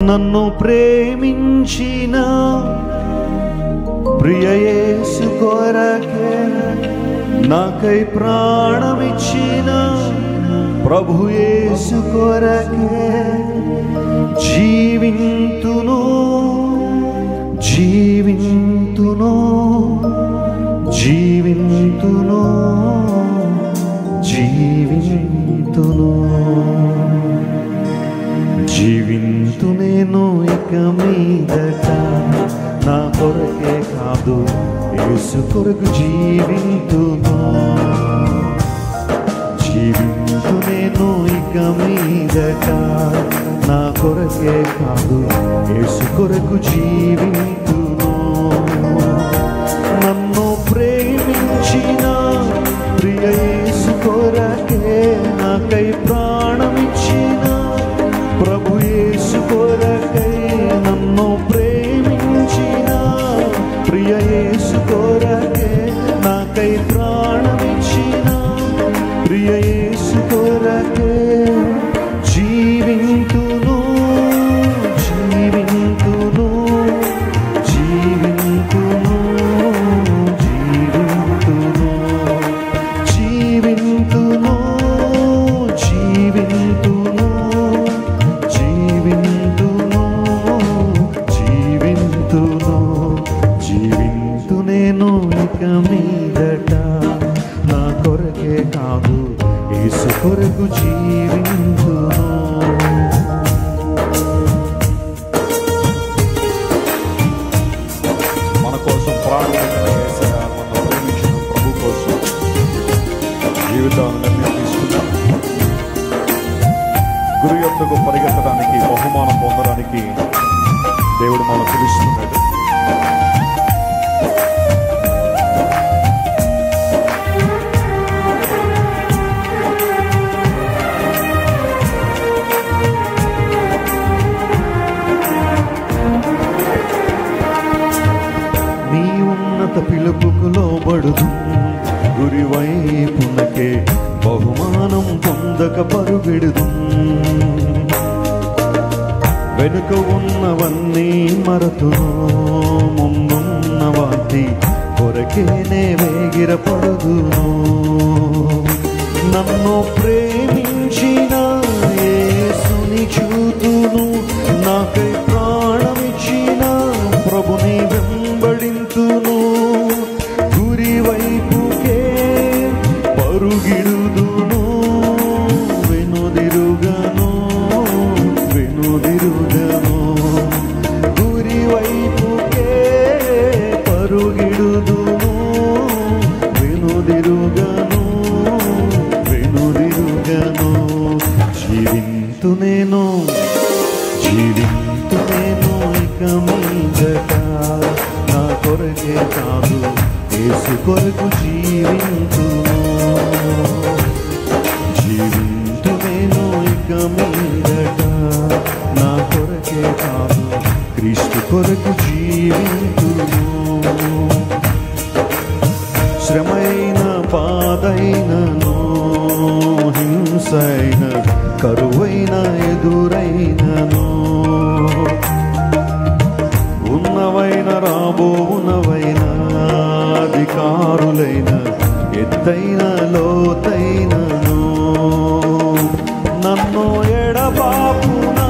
నన్ను ప్రేమించిన ప్రియ యేసు కొరకే నాకై ప్రాణమిచ్చిన ప్రభు యేసు కొరకే జీవింతును జీవింతును జీవింతును జీవింతును జీవింతు నేను ఇక మీదట నా కొరకే కాదు యేసు కొరకు జీవింతును జీవింతు నేను ఇక మీదట నా కొరకే కాదు యేసు కొరకు జీవింతును నన్ను ప్రేమించిన ప్రియ యేసు కొరకే నాకై ప్రాణమిచ్చిన ప్రభు యేసు కొరకై నన్ను ప్రేమించిన ప్రియ యేసు కొరకే నాకై ప్రాణమిచ్చిన ప్రియ యేసు కొరకే జీవింతును జీవింతును జీవింతును జీవింతును జీవింతును జీవింతును జీవింతును జీవింతును జీవింతు నేను ఇక మీదట నా కొరకే కాదు యేసు కొరకు జీవింతును మన కోసం ప్రాణం యేసయ్య మన ప్రేమించిన ప్రభు కోసం జీవితాన్ని తీసుకున్నాం. గురు యొద్దకు పరిగెత్తడానికి బహుమానం పొందడానికి దేవుడు మనం పిలుస్తున్నాడు. నీ ఉన్నత పిలుపుకు లోబడుదు గురి వైపునకే బహుమానం పొందక పరుగెడుదు వెనుక ఉన్నవన్నీ మరతును ముందున్న వాటి కొరకేనే వేగిరపడుదును నన్ను ప్రేమించిన యేసుని చూతును నాకై ప్రాణమిచ్చిన ప్రభుని వెంబడింతును గురి వైపుకే పరుగిడుదును వెనుదిరుగను వెనుదిరుగను గురి వైపుకే పరుగిడుదును వెనుదిరుగను వెనుదిరుగను జీవింతు నేను జీవింతు నేను ఇక మీదట నా కొరకే కాదు యేసు కొరకు జీవింతును జీవింతు నేను ఇక మీదట నా కొరకే కాదు క్రీస్తు కొరకు జీవింతును శ్రమైన బాధైనను హింసైన కరువైన ఎదురైనను ఉన్నవైన రాబోవునవైన అధికారులైన ఎత్తైన లోతైనను నన్ను ఎడబాపున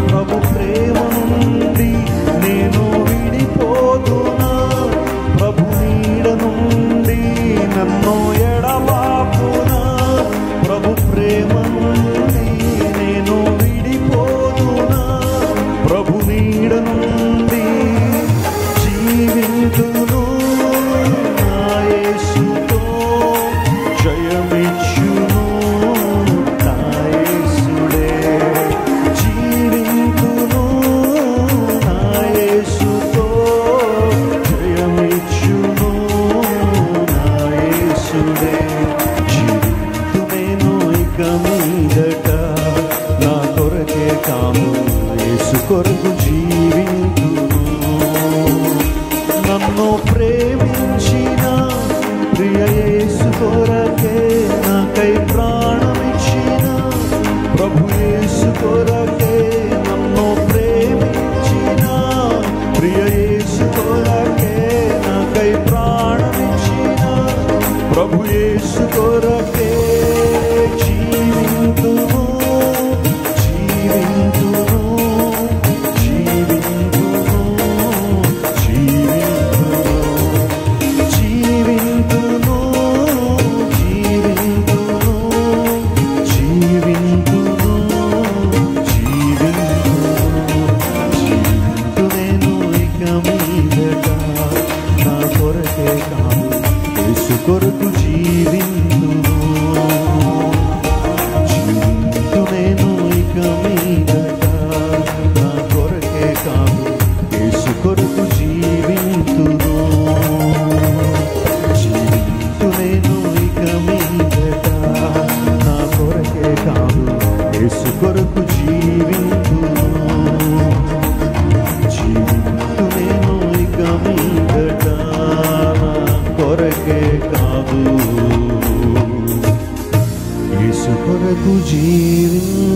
ప్రభు ప్రేమ నుండి నేను విడిపోతున్నా ప్రభు నీడ నుండి నన్ను ఎడబాపున ప్రభు ప్రేమ నుండి నేను విడిపోతున్నా ప్రభు నీడ నుండి జీవింతును నా యేసుతో జయమిచ్చును నా యేసుడే జీవింతును నా యేసుతో జయమిచ్చును నా యేసుడే జీవింతు నేను ఇక మీదట నా కొరకే కాదు యేసు కొరకు జీవింతును నన్ను ప్రేమించిన ప్రియ యేసు కొరకే నాకై ప్రాణమిచ్చిన ప్రభు యేసు కొరకే నన్ను కొరకు జీవించ